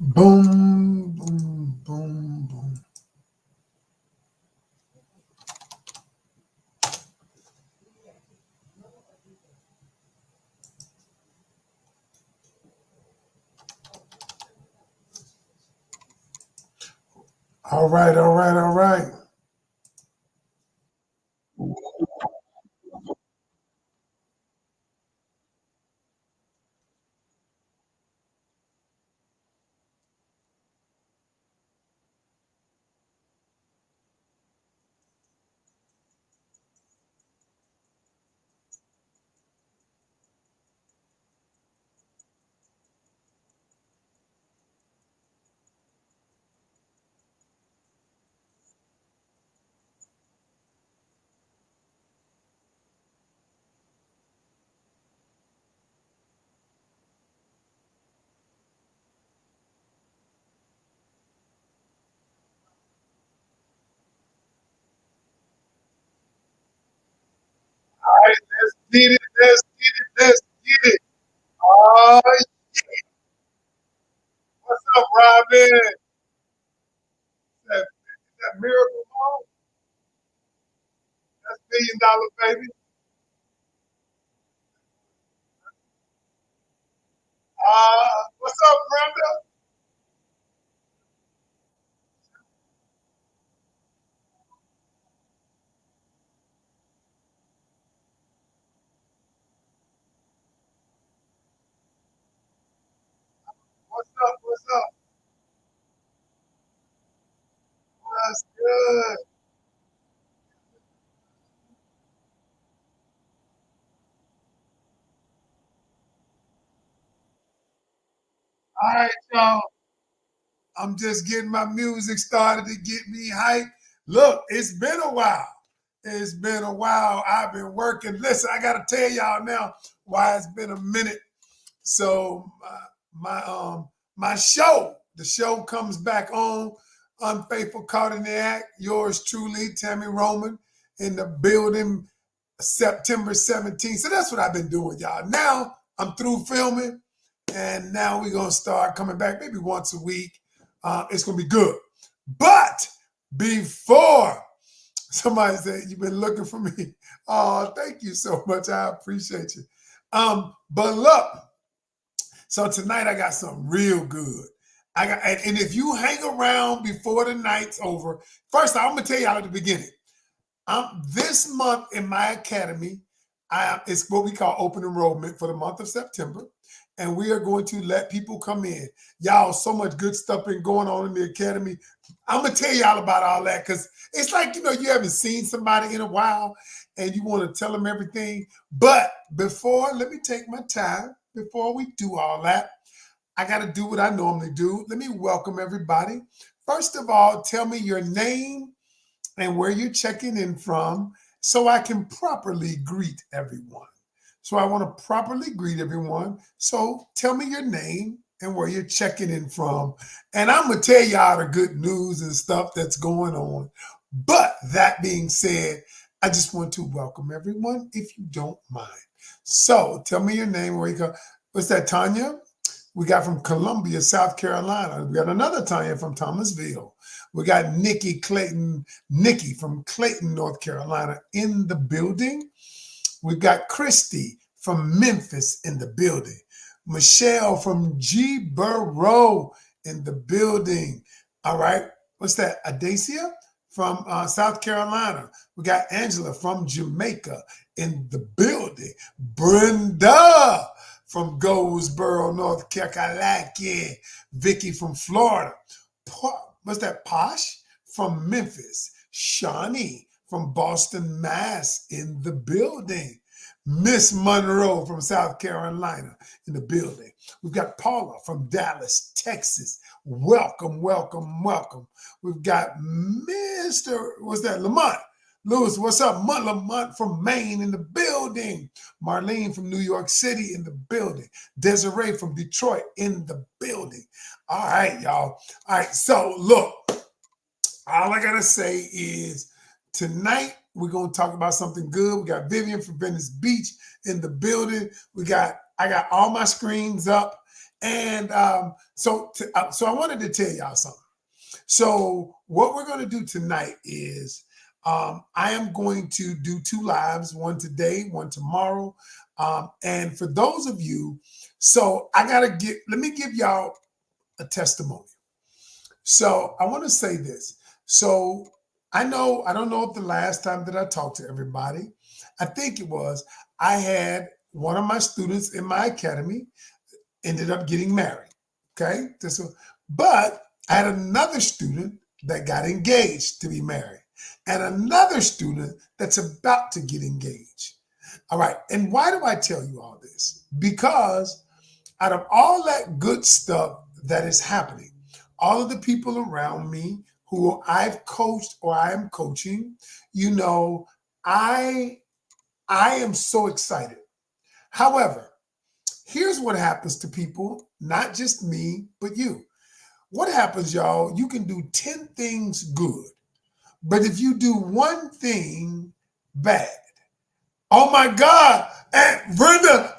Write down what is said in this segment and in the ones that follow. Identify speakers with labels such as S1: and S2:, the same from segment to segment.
S1: Boom, boom, boom, boom. All right, all right, all right. All right, let's get it, let's get it, let's get it. Oh, what's up, Robin? That miracle mom? That's $1 million, baby. What's up, Brenda? What's up? What's up? That's good. All right, y'all. I'm just getting my music started to get me hyped. Look, it's been a while. It's been a while. I've been working. Listen, I got to tell y'all now why it's been a minute. So my show, the show comes back on. Unfaithful, caught in the act. Yours truly, Tammy Roman, in the building, September 17th. So that's what I've been doing, y'all. Now I'm through filming, and now we're gonna start coming back maybe once a week. It's gonna be good. But before somebody said you've been looking for me, oh, thank you so much. I appreciate you. But look, so tonight I got something real good. And if you hang around before the night's over, first I'm gonna tell y'all at the beginning. This month in my academy, it's what we call open enrollment for the month of September. And we are going to let people come in. Y'all, so much good stuff been going on in the academy. I'm going to tell y'all about all that because it's like, you haven't seen somebody in a while and you want to tell them everything. But let me take my time before we do all that. I got to do what I normally do. Let me welcome everybody. First of all, tell me your name and where you're checking in from so I can properly greet everyone. So I want to properly greet everyone. So tell me your name and where you're checking in from. And I'm going to tell y'all the good news and stuff that's going on. But that being said, I just want to welcome everyone if you don't mind. So tell me your name, where you go. What's that, Tanya? We got from Columbia, South Carolina. We got another Tanya from Thomasville. We got Nikki from Clayton, North Carolina in the building. We've got Christy from Memphis in the building. Michelle from G-Borough in the building. All right. What's that? Adacia from South Carolina. We got Angela from Jamaica in the building. Brenda from Goldsboro, North Carolina. Vicky from Florida. What's that? Posh from Memphis. Shawnee from Boston, Mass in the building. Miss Monroe from South Carolina in the building. We've got Paula from Dallas, Texas. Welcome, welcome, welcome. We've got Lamont Lewis, what's up? Lamont from Maine in the building. Marlene from New York City in the building. Desiree from Detroit in the building. All right, y'all. All right, so look, all I got to say is tonight we're going to talk about something good. We got Vivian from Venice Beach in the building. I got all my screens up. And so I wanted to tell y'all something. So what we're going to do tonight is I am going to do 2 lives, one today, one tomorrow. And for those of you, so let me give y'all a testimony. So I want to say this. So I don't know if the last time that I talked to everybody, I think it was, I had one of my students in my academy ended up getting married. Okay. But I had another student that got engaged to be married and another student that's about to get engaged. All right. And why do I tell you all this? Because out of all that good stuff that is happening, all of the people around me who I've coached or I am coaching, I am so excited. However, here's what happens to people, not just me, but you. What happens, y'all? You can do 10 things good, but if you do one thing bad, oh my God. And Brenda,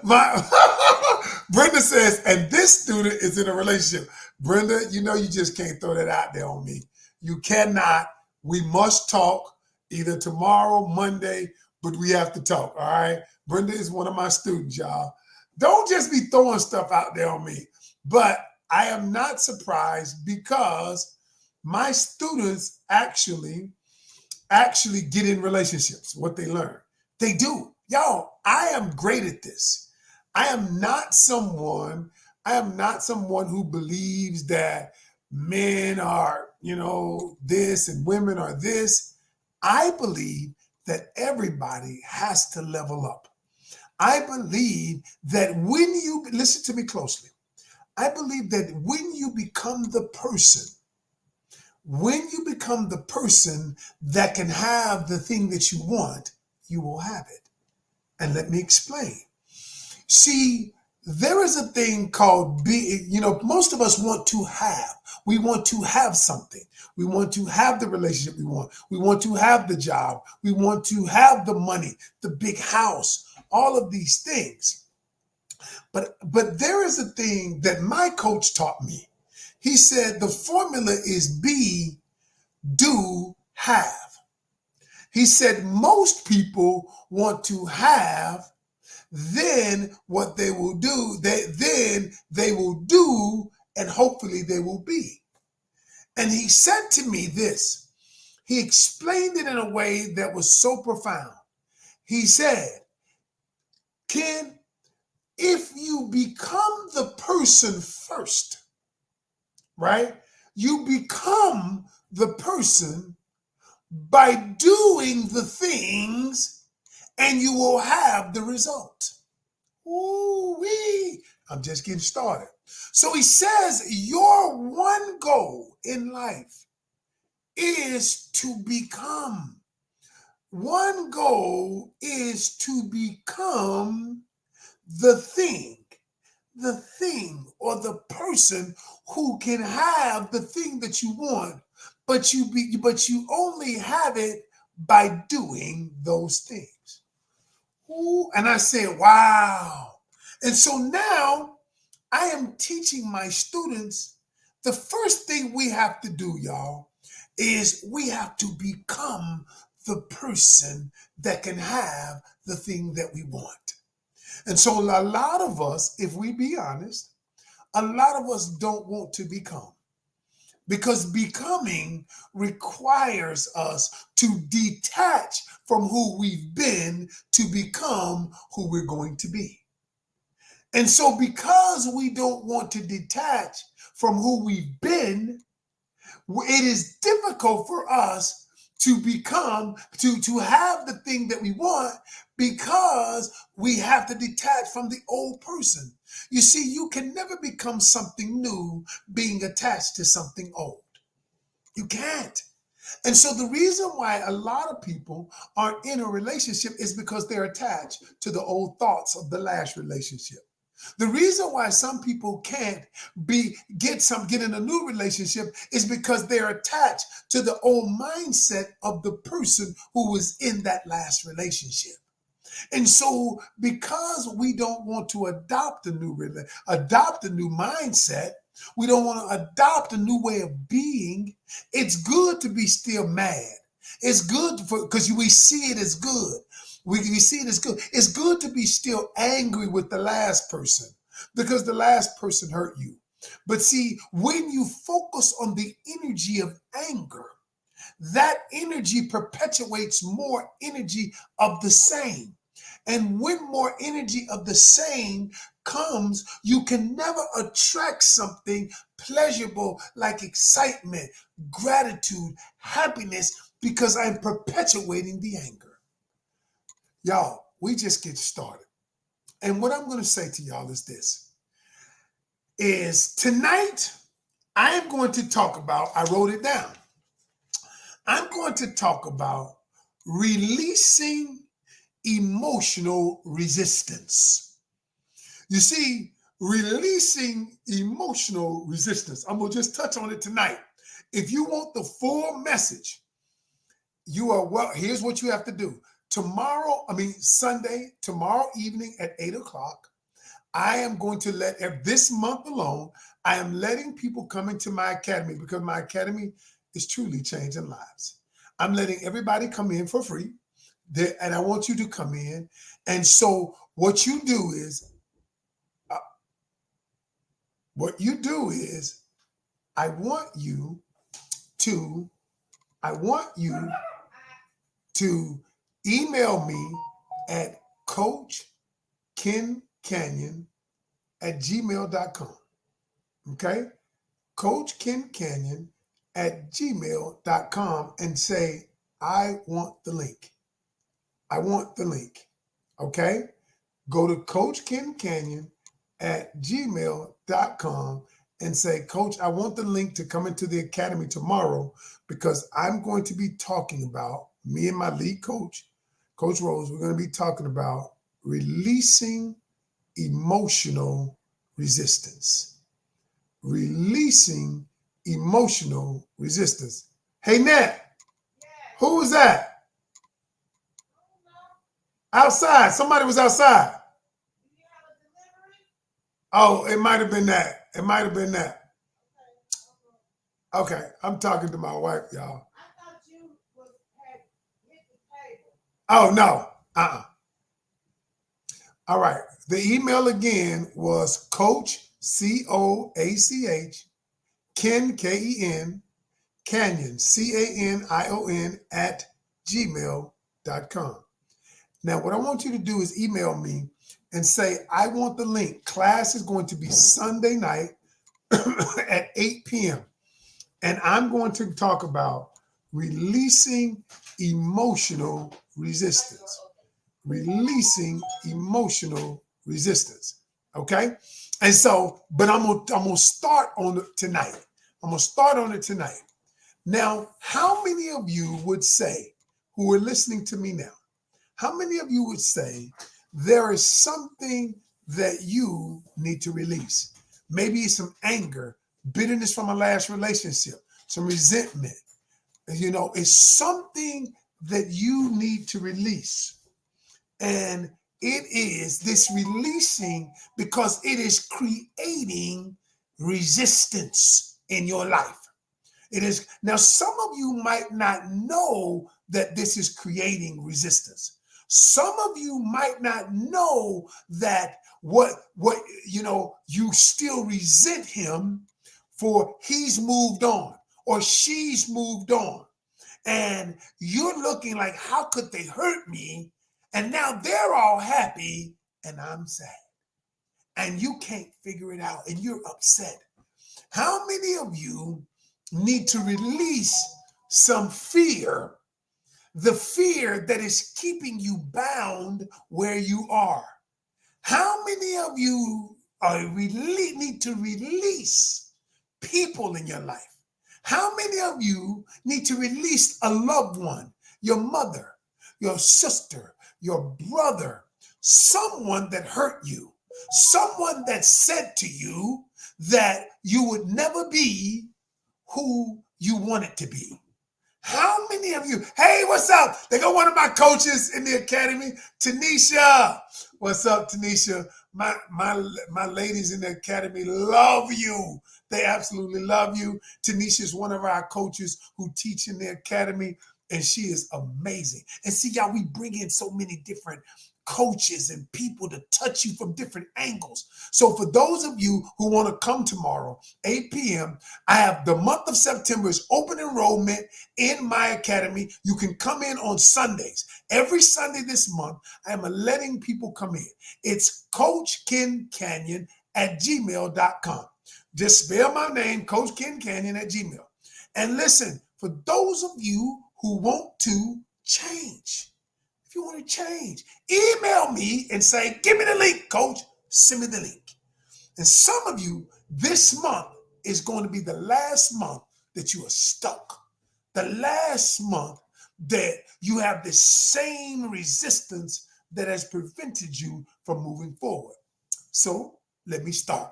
S1: Brenda says, and this student is in a relationship. Brenda, you just can't throw that out there on me. You cannot. We must talk either tomorrow, Monday, but we have to talk. All right. Brenda is one of my students, y'all. Don't just be throwing stuff out there on me. But I am not surprised because my students actually get in relationships, what they learn. They do. Y'all, I am great at this. I am not someone who believes that men are, this and women are this. I believe that everybody has to level up. I believe that listen to me closely, I believe that when you become the person that can have the thing that you want, you will have it. And let me explain. See, there is a thing called most of us want to have. We want to have something. We want to have the relationship we want. We want to have the job. We want to have the money, the big house, all of these things. But there is a thing that my coach taught me. He said the formula is be, do, have. He said most people want to have, then what they will do, they will do, and hopefully they will be. And he said to me this. He explained it in a way that was so profound. He said, Ken, if you become the person first, right? You become the person by doing the things, and you will have the result. Ooh-wee. I'm just getting started. So he says your one goal in life is to become. One goal is to become the thing or the person who can have the thing that you want, but you only have it by doing those things. Ooh, and I said, wow. And so now I am teaching my students the first thing we have to do, y'all, is we have to become the person that can have the thing that we want. And so a lot of us, if we be honest, a lot of us don't want to become, because becoming requires us to detach from who we've been to become who we're going to be. And so because we don't want to detach from who we've been, it is difficult for us to become, to have the thing that we want, because we have to detach from the old person. You see, you can never become something new being attached to something old. You can't. And so the reason why a lot of people aren't in a relationship is because they're attached to the old thoughts of the last relationship. The reason why some people can't get in a new relationship is because they're attached to the old mindset of the person who was in that last relationship. And so, because we don't want to adopt adopt a new mindset, we don't want to adopt a new way of being. It's good to be still mad. It's good because we see it as good. We see it as good. It's good to be still angry with the last person because the last person hurt you. But see, when you focus on the energy of anger, that energy perpetuates more energy of the same. And when more energy of the same comes, you can never attract something pleasurable like excitement, gratitude, happiness, because I'm perpetuating the anger. Y'all, we just get started. And what I'm going to say to y'all is this, is tonight I am going to talk about, I wrote it down, I'm going to talk about releasing emotional resistance. You see, releasing emotional resistance. I'm going to just touch on it tonight. If you want the full message, here's what you have to do. Sunday, tomorrow evening at 8:00, I am going to this month alone, I am letting people come into my academy because my academy is truly changing lives. I'm letting everybody come in for free, and I want you to come in. And so what you do is, I want you to email me at coachkencanion@gmail.com. Okay? coachkencanion@gmail.com and say, I want the link. I want the link. Okay? Go to coachkencanion@gmail.com and say, Coach, I want the link to come into the academy tomorrow because I'm going to be talking about, me and my lead coach, Coach Rose, we're going to be talking about releasing emotional resistance. Releasing emotional resistance. Hey, Nat, who was that? Outside. Somebody was outside. Oh, it might have been that. It might have been that. Okay, I'm talking to my wife, y'all. Oh, no. All right. The email again was Coach, COACH, Ken, Canion, CANION @gmail.com. Now, what I want you to do is email me and say, I want the link. Class is going to be Sunday night at 8 p.m. And I'm going to talk about releasing emotional resistance. Releasing emotional resistance. Okay? And so, but I'm gonna start on it tonight. I'm gonna start on it tonight. Now, how many of you would say, who are listening to me now, how many of you would say there is something that you need to release? Maybe it's some anger, bitterness from a last relationship, some resentment. It's something that you need to release. And it is this releasing because it is creating resistance in your life. It is. Now, some of you might not know that this is creating resistance. Some of you might not know that you still resent him for he's moved on or she's moved on. And you're looking like, how could they hurt me? And now they're all happy and I'm sad. And you can't figure it out and you're upset. How many of you need to release some fear, the fear that is keeping you bound where you are? How many of you need to release people in your life? How many of you need to release a loved one, your mother, your sister, your brother, someone that hurt you, someone that said to you that you would never be who you wanted to be? How many of you, hey, what's up? They got one of my coaches in the academy, Tanisha. What's up, Tanisha? My ladies in the academy love you. They absolutely love you. Tanisha is one of our coaches who teach in the academy, and she is amazing. And see, y'all, we bring in so many different coaches and people to touch you from different angles. So for those of you who want to come tomorrow, 8 p.m., I have the month of September is open enrollment in my academy. You can come in on Sundays. Every Sunday this month, I am letting people come in. It's coachkencanion at gmail.com. Just spell my name, Coach Ken Canyon at Gmail. And listen, for those of you who want to change, if you want to change, email me and say, give me the link, coach. Send me the link. And some of you, this month is going to be the last month that you are stuck. The last month that you have the same resistance that has prevented you from moving forward. So let me start.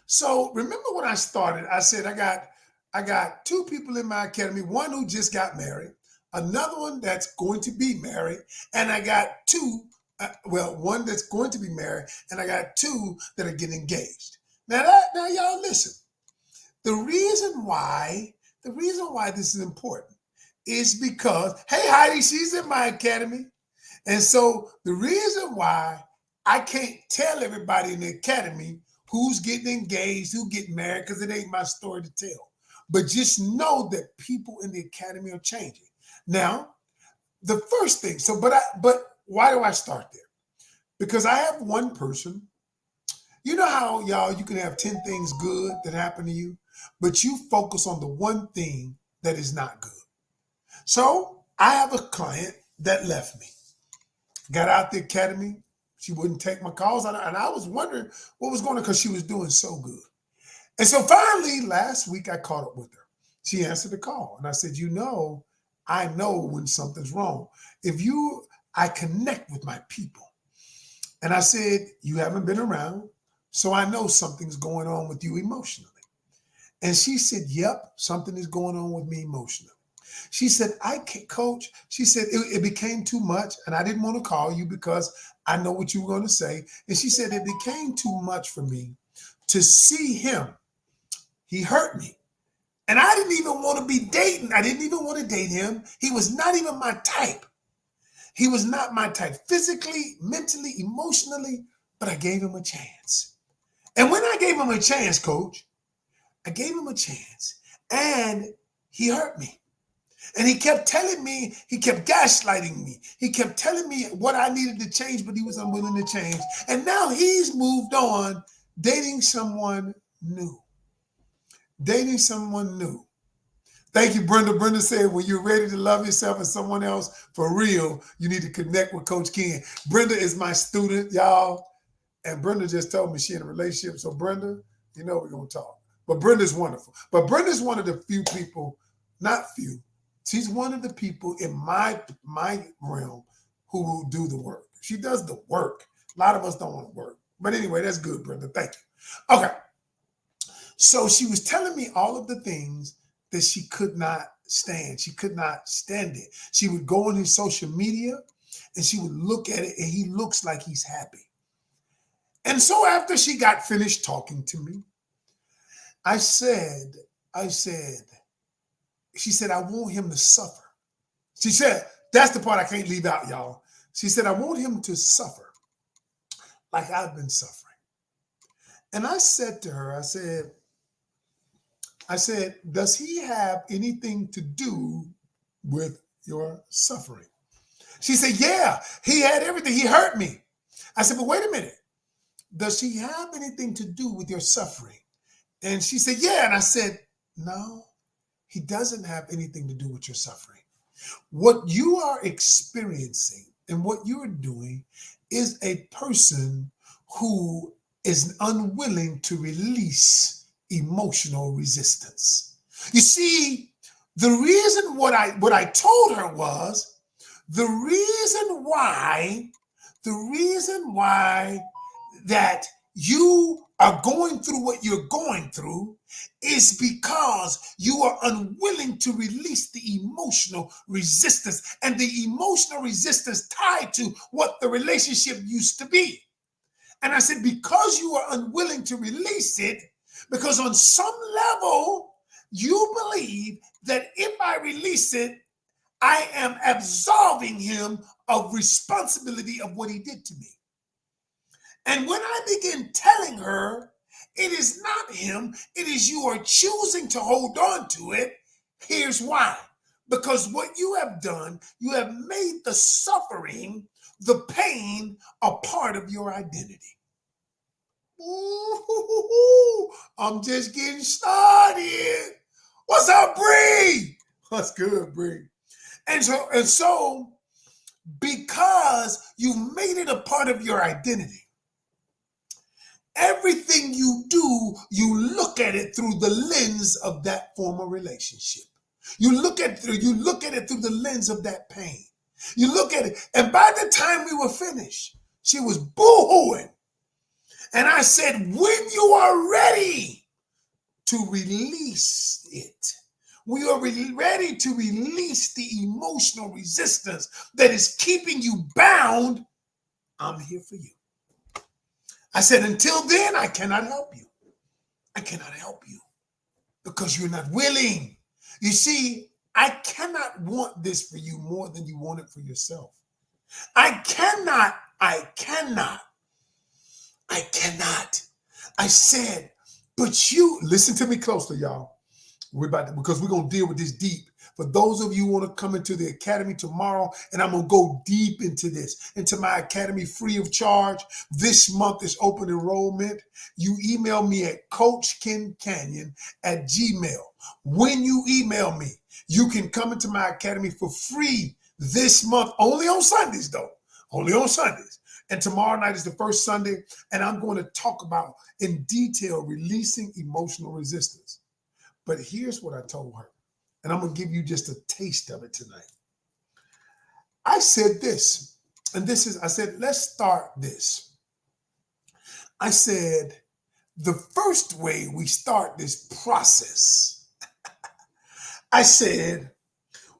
S1: So remember when I started, I said I got two people in my academy, one who just got married, another one that's going to be married, and I got two, one that's going to be married, and I got two that are getting engaged. Now y'all listen. The reason why this is important is because, hey, Heidi, she's in my academy. And so the reason why I can't tell everybody in the academy who's getting engaged, who's getting married, because it ain't my story to tell. But just know that people in the academy are changing. Now, the first thing, but why do I start there? Because I have one person. You know how, y'all, you can have 10 things good that happen to you, but you focus on the one thing that is not good. So I have a client that left me, got out the academy. She wouldn't take my calls. And I was wondering what was going on because she was doing so good. And so finally, last week, I caught up with her. She answered the call. And I said, I know when something's wrong. I connect with my people. And I said, you haven't been around, so I know something's going on with you emotionally. And she said, yep, something is going on with me emotionally. She said, I can't, coach. She said, it became too much. And I didn't want to call you because I know what you were going to say. And she said, it became too much for me to see him. He hurt me. And I didn't even want to be dating. I didn't even want to date him. He was not even my type. He was not my type physically, mentally, emotionally, but I gave him a chance. And when I gave him a chance, coach, I gave him a chance and he hurt me. And he kept telling me, he kept gaslighting me. He kept telling me what I needed to change, but he was unwilling to change. And now he's moved on, dating someone new. Dating someone new. Thank you, Brenda. Brenda said, when you're ready to love yourself and someone else for real, you need to connect with Coach Ken. Brenda is my student, y'all. And Brenda just told me she in a relationship. So Brenda, we're going to talk. But Brenda's wonderful. But Brenda's one of the few people, not few, she's one of the people in my realm who will do the work. She does the work. A lot of us don't want to work. But anyway, that's good, Brenda. Thank you. Okay. So she was telling me all of the things that she could not stand. She could not stand it. She would go on his social media and she would look at it and he looks like he's happy. And so after she got finished talking to me, she said, I want him to suffer. She said, that's the part I can't leave out, y'all. She said, I want him to suffer like I've been suffering. And I said to her, I said, does he have anything to do with your suffering? She said, yeah, he had everything. He hurt me. I said, but wait a minute. Does he have anything to do with your suffering? And she said, yeah. And I said, no, he doesn't have anything to do with your suffering. What you are experiencing and what you're doing is a person who is unwilling to release emotional resistance. You see, the reason what I told her was the reason why that you are going through what you're going through is because you are unwilling to release the emotional resistance, and the emotional resistance tied to what the relationship used to be. And I said, because you are unwilling to release it, because on some level, you believe that if I release it, I am absolving him of responsibility of what he did to me. And when I begin telling her, it is not him, it is you are choosing to hold on to it, here's why. Because what you have done, you have made the suffering, the pain, a part of your identity. Ooh, I'm just getting started. What's up, Bree? What's good, Bree? And so, because you made it a part of your identity, everything you do, you look at it through the lens of that former relationship. You look at it through the lens of that pain. You look at it, and by the time we were finished, she was boo-hooing. And I said, when you are ready to release it, we are ready to release the emotional resistance that is keeping you bound, I'm here for you. I said, until then, I cannot help you. I cannot help you because you're not willing. You see, I cannot want this for you more than you want it for yourself. I cannot. I said, but you, listen to me closely, y'all. Because we're going to deal with this deep. For those of you who want to come into the academy tomorrow, and I'm going to go deep into this, into my academy free of charge. This month is open enrollment. You email me at coachkencanion at gmail. When you email me, you can come into my academy for free this month, only on Sundays though, only on Sundays. And tomorrow night is the first Sunday, and I'm going to talk about in detail releasing emotional resistance. But here's what I told her, and I'm going to give you just a taste of it tonight. I said this, and I said, let's start this. I said, the first way we start this process, I said,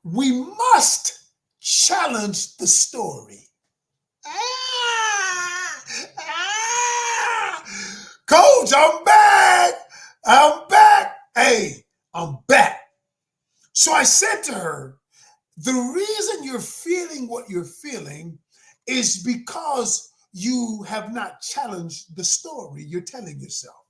S1: we must challenge the story. Coach, I'm back. Hey, I'm back. So I said to her, the reason you're feeling what you're feeling is because you have not challenged the story you're telling yourself.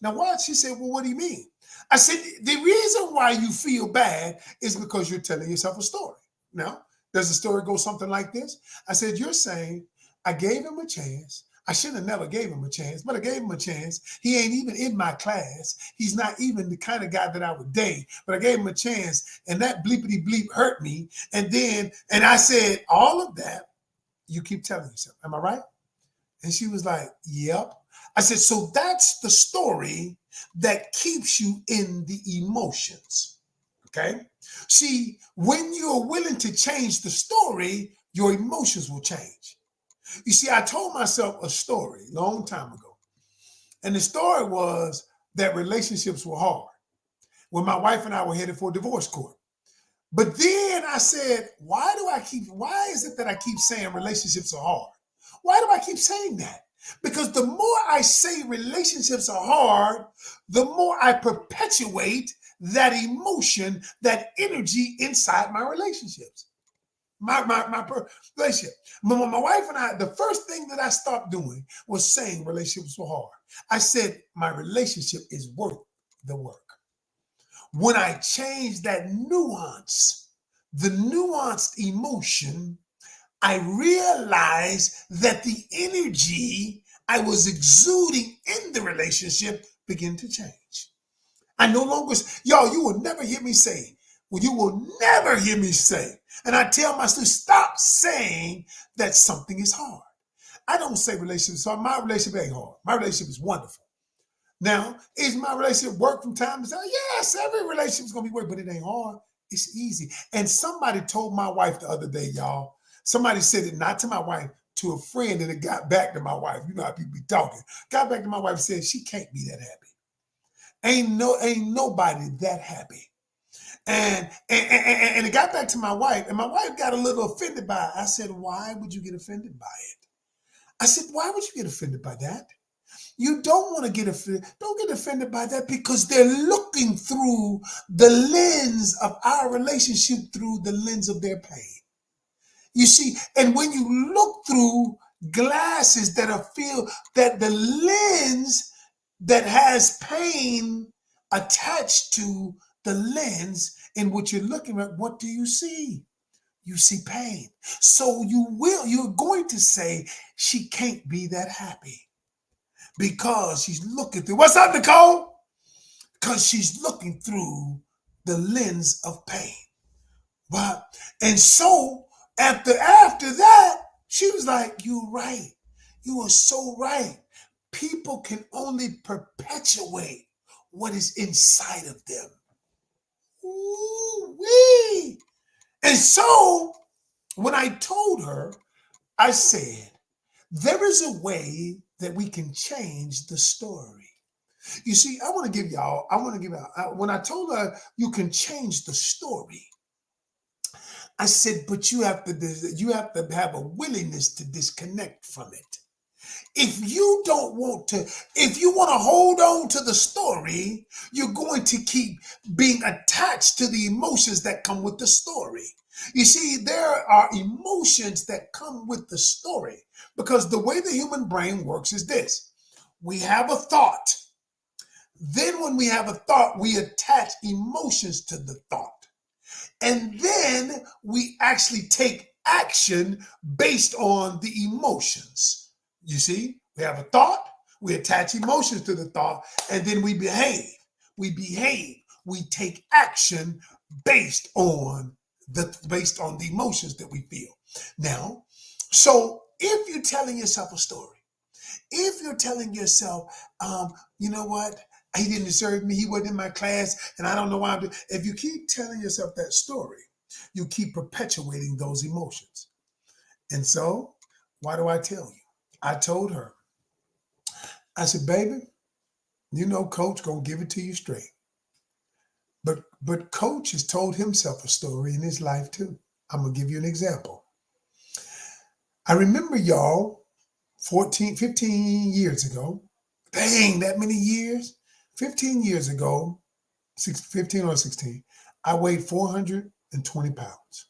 S1: Now, what? She said, well, what do you mean? I said, the reason why you feel bad is because you're telling yourself a story. Now, does the story go something like this? I said, you're saying, I gave him a chance. I should have never gave him a chance, but I gave him a chance. He ain't even in my class. He's not even the kind of guy that I would date, but I gave him a chance, and that bleepity bleep hurt me. And I said, all of that, you keep telling yourself. Am I right? And she was like, yep. I said, so that's the story that keeps you in the emotions. Okay? See, when you're willing to change the story, your emotions will change. You see, I told myself a story a long time ago. And the story was that relationships were hard when my wife and I were headed for divorce court. But then I said, why is it that I keep saying relationships are hard? Why do I keep saying that? Because the more I say relationships are hard, the more I perpetuate that emotion, that energy inside my relationships. My relationship. My wife and I, the first thing that I stopped doing was saying relationships were hard. I said, my relationship is worth the work. When I changed that nuance, the nuanced emotion, I realized that the energy I was exuding in the relationship began to change. I no longer, y'all, you will never hear me say, and I tell my students, stop saying that something is hard. I don't say relationships hard. My relationship ain't hard. My relationship is wonderful. Now, is my relationship work from time to time? Yes, every relationship is going to be work, but it ain't hard. It's easy. And somebody told my wife the other day, y'all, somebody said it not to my wife, to a friend, and it got back to my wife. You know how people be talking. Got back to my wife and said, she can't be that happy. Ain't nobody that happy. And it got back to my wife, and my wife got a little offended by it. I said, why would you get offended by it? I said, why would you get offended by that? You don't want to get offended. Don't get offended by that, because they're looking through the lens of our relationship through the lens of their pain. You see, and when you look through glasses that are filled, that the lens that has pain attached to the lens in which you're looking at, what do you see? You see pain. So you're going to say, she can't be that happy because she's looking through, what's up, Nicole? Because she's looking through the lens of pain. But, and so after that, she was like, you're right. You are so right. People can only perpetuate what is inside of them. Ooh-wee. And so when I told her, I said, there is a way that we can change the story. You see, I want to give y'all, when I told her you can change the story, I said, but you have to have a willingness to disconnect from it. If you want to hold on to the story, you're going to keep being attached to the emotions that come with the story. You see, there are emotions that come with the story, because the way the human brain works is this. We have a thought. Then when we have a thought, we attach emotions to the thought. And then we actually take action based on the emotions. You see, we have a thought, we attach emotions to the thought, and then we behave. We take action based on the emotions that we feel. Now, so if you're telling yourself a story, if you're telling yourself, you know what? He didn't deserve me. He wasn't in my class, and I don't know why I'm doing. If you keep telling yourself that story, you keep perpetuating those emotions. And so, why do I tell you? I told her, I said, baby, you know, Coach gonna give it to you straight. But Coach has told himself a story in his life too. I'm gonna give you an example. I remember y'all 15 years ago. Dang, that many years? 15 years ago, 15 or 16, I weighed 420 pounds.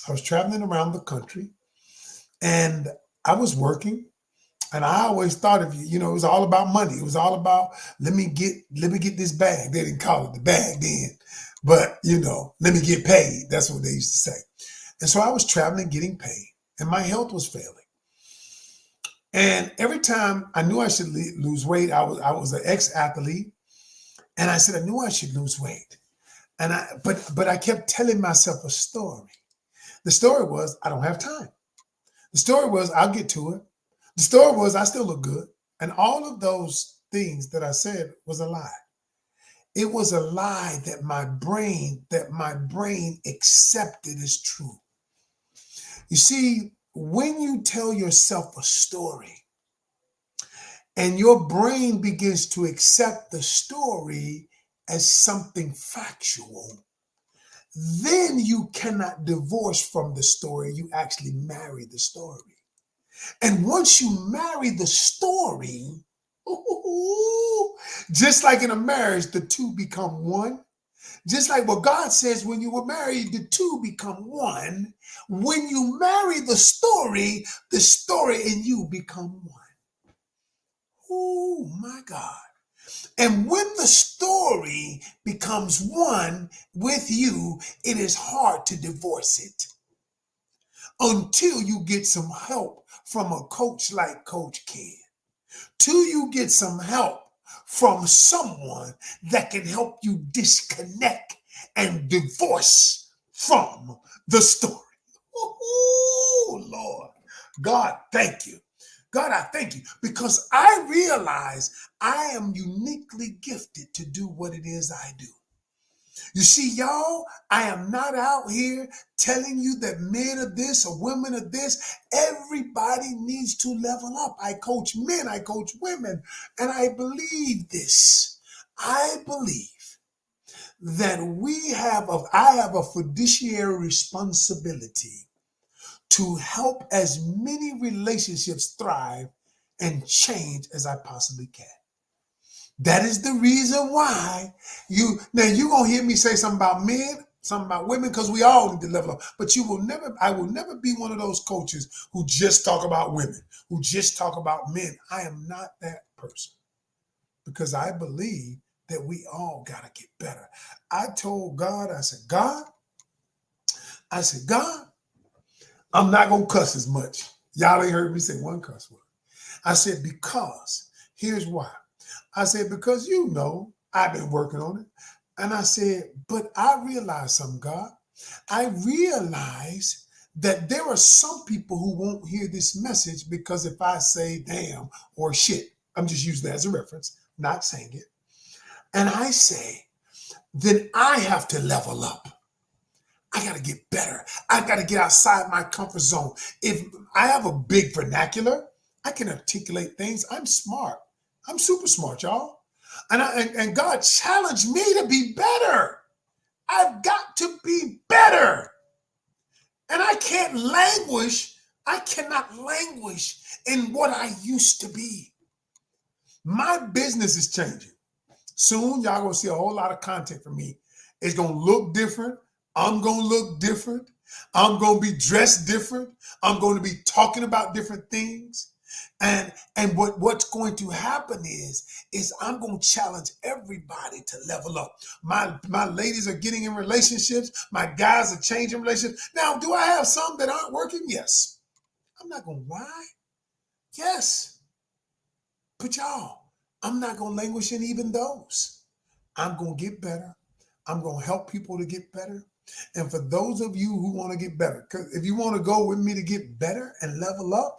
S1: I was traveling around the country, and I was working, and I always thought of you. You know, it was all about money. It was all about, let me get this bag. They didn't call it the bag then, but you know, let me get paid. That's what they used to say. And so I was traveling, getting paid, and my health was failing. And every time I knew I should lose weight, I was an ex-athlete, and I said I knew I should lose weight. And but I kept telling myself a story. The story was, I don't have time. The story was, I'll get to it. The story was, I still look good. And all of those things that I said was a lie. It was a lie that my brain accepted as true. You see, when you tell yourself a story and your brain begins to accept the story as something factual, then you cannot divorce from the story. You actually marry the story. And once you marry the story, just like in a marriage, the two become one. Just like what God says, when you were married, the two become one. When you marry the story and you become one. Oh my God. And when the story becomes one with you, it is hard to divorce it until you get some help from a coach like Coach Ken. Till you get some help from someone that can help you disconnect and divorce from the story. Oh, Lord. God, thank you. God, I thank you, because I realize I am uniquely gifted to do what it is I do. You see, y'all, I am not out here telling you that men are this or women are this. Everybody needs to level up. I coach men, I coach women, and I believe this. I believe that I have a fiduciary responsibility to help as many relationships thrive and change as I possibly can. That is the reason why you're gonna hear me say something about men, something about women, because we all need to level up. But I will never be one of those coaches who just talk about women, who just talk about men. I am not that person because I believe that we all gotta get better. I told God, I said, God, I'm not gonna cuss as much. Y'all ain't heard me say one cuss word. I said, because here's why. I said, because I've been working on it. And I said, but I realize something, God. I realize that there are some people who won't hear this message because if I say damn or shit, I'm just using that as a reference, not saying it. And I say, then I have to level up. I got to get better. I got to get outside my comfort zone. If I have a big vernacular, I can articulate things. I'm smart. I'm super smart, y'all. And God challenged me to be better. I've got to be better. And I cannot languish in what I used to be. My business is changing. Soon, y'all gonna see a whole lot of content from me. It's gonna look different. I'm gonna look different. I'm gonna be dressed different. I'm going to be talking about different things. And what's going to happen is I'm going to challenge everybody to level up. My ladies are getting in relationships. My guys are changing relationships. Now, do I have some that aren't working? Yes. I'm not going to lie. Yes. But y'all, I'm not going to languish in even those. I'm going to get better. I'm going to help people to get better. And for those of you who want to get better, because if you want to go with me to get better and level up,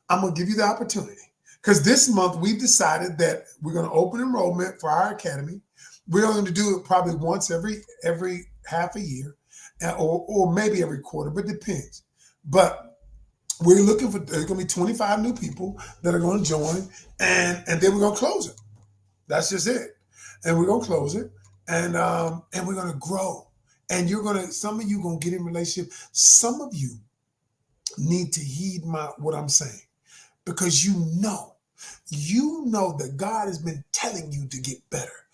S1: I'm going to give you the opportunity. Because this month we've decided that we're going to open enrollment for our academy. We're going to do it probably once every half a year or maybe every quarter, but it depends. But we're looking for, there's going to be 25 new people that are going to join, and then we're going to close it. That's just it. And we're going to close it, and we're going to grow. And some of you going to get in relationship. Some of you need to heed what I'm saying, because you know that God has been telling you to get better.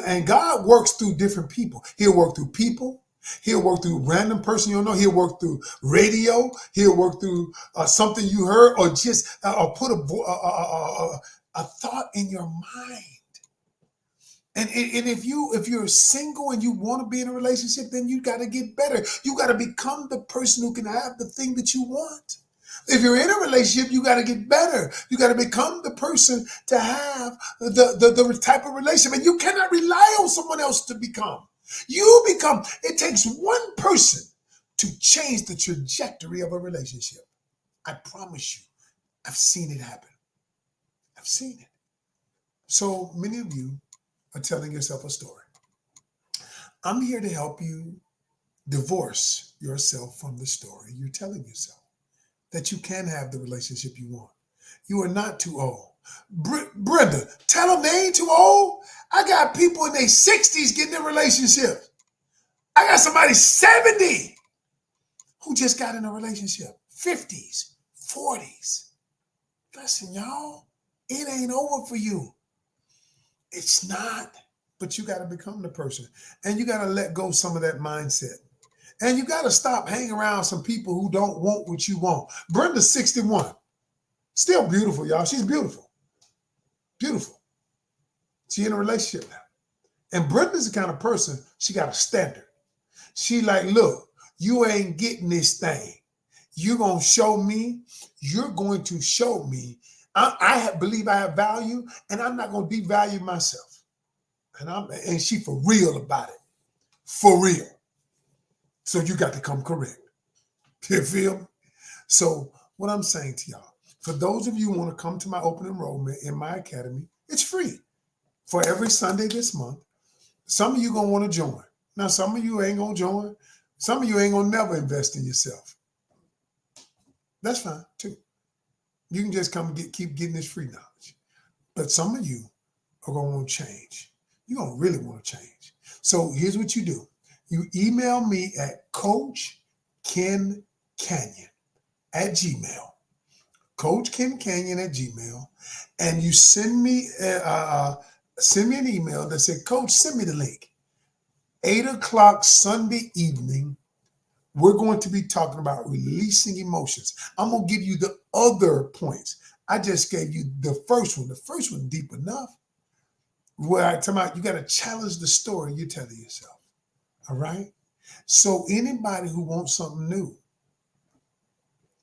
S1: And God works through different people. He'll work through people. He'll work through random person you don't know. He'll work through radio. He'll work through something you heard, or just or put a thought in your mind. And if you're single and you want to be in a relationship, then you got to get better. You got to become the person who can have the thing that you want. If you're in a relationship, you got to get better. You got to become the person to have the type of relationship. And you cannot rely on someone else to become. You become. It takes one person to change the trajectory of a relationship. I promise you, I've seen it happen. I've seen it. So many of you are telling yourself a story. I'm here to help you divorce yourself from the story you're telling yourself, that you can have the relationship you want. You are not too old. Brenda, tell them they ain't too old. I got people in their 60s getting in relationships. I got somebody 70 who just got in a relationship. 50s, 40s. Listen, y'all, it ain't over for you. It's not, but you got to become the person, and you got to let go some of that mindset, and you got to stop hanging around some people who don't want what you want. Brenda's 61, still beautiful, y'all. She's beautiful, beautiful. She in a relationship now, and Brenda's the kind of person, she got a standard. She like, look, you ain't getting this thing. You're gonna show me. You're going to show me. I believe I have value, and I'm not going to devalue myself. And she for real about it. For real. So you got to come correct. You feel me? So what I'm saying to y'all, for those of you who want to come to my open enrollment in my academy, it's free for every Sunday this month. Some of you going to want to join. Now, some of you ain't gonna join. Some of you ain't gonna never invest in yourself. That's fine too. You can just come and keep getting this free knowledge. But some of you are gonna want to change. You're gonna really want to change. So here's what you do. You email me at coachkencanion at Gmail. coachkencanion at Gmail. And you send me an email that said, Coach, send me the link. 8 o'clock Sunday evening, we're going to be talking about releasing emotions. I'm going to give you the other points. I just gave you the first one. The first one deep enough. Where I tell about you got to challenge the story you're telling yourself. All right? So anybody who wants something new,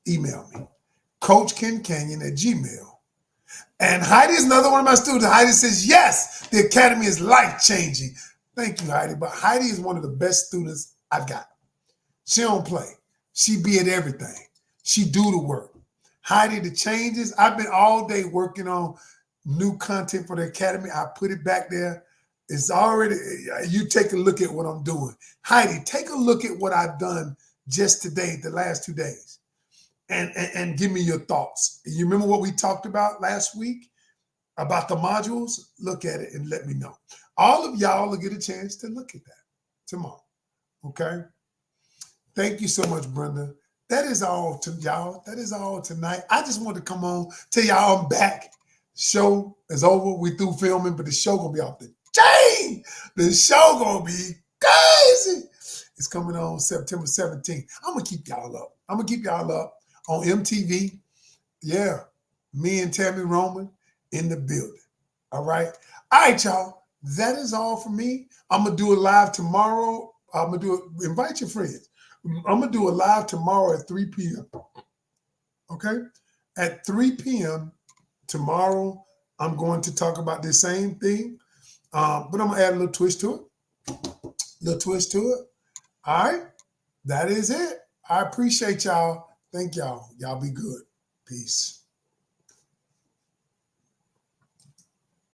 S1: email me. coachkencanion at Gmail. And Heidi is another one of my students. Heidi says, yes, the Academy is life-changing. Thank you, Heidi. But Heidi is one of the best students I've got. She don't play. She be at everything. She do the work. Heidi, the changes, I've been all day working on new content for the Academy. I put it back there. It's already, you take a look at what I'm doing. Heidi, take a look at what I've done just today, the last 2 days, and give me your thoughts. You remember what we talked about last week about the modules? Look at it and let me know. All of y'all will get a chance to look at that tomorrow, okay? Thank you so much, Brenda. That is all to y'all. That is all tonight. I just want to come on, tell y'all I'm back. Show is over. We through filming, but the show gonna be off the chain. The show gonna be crazy. It's coming on September 17th. I'm gonna keep y'all up. I'm gonna keep y'all up on MTV. Yeah, me and Tammy Roman in the building. All right. All right, y'all. That is all for me. I'm gonna do it live tomorrow. I'm gonna invite your friends. I'm gonna do a live tomorrow at 3 p.m. Okay? At 3 p.m. tomorrow, I'm going to talk about the same thing, but I'm gonna add a little twist to it. All right? That is it. I appreciate y'all. Thank y'all. Y'all be good. Peace.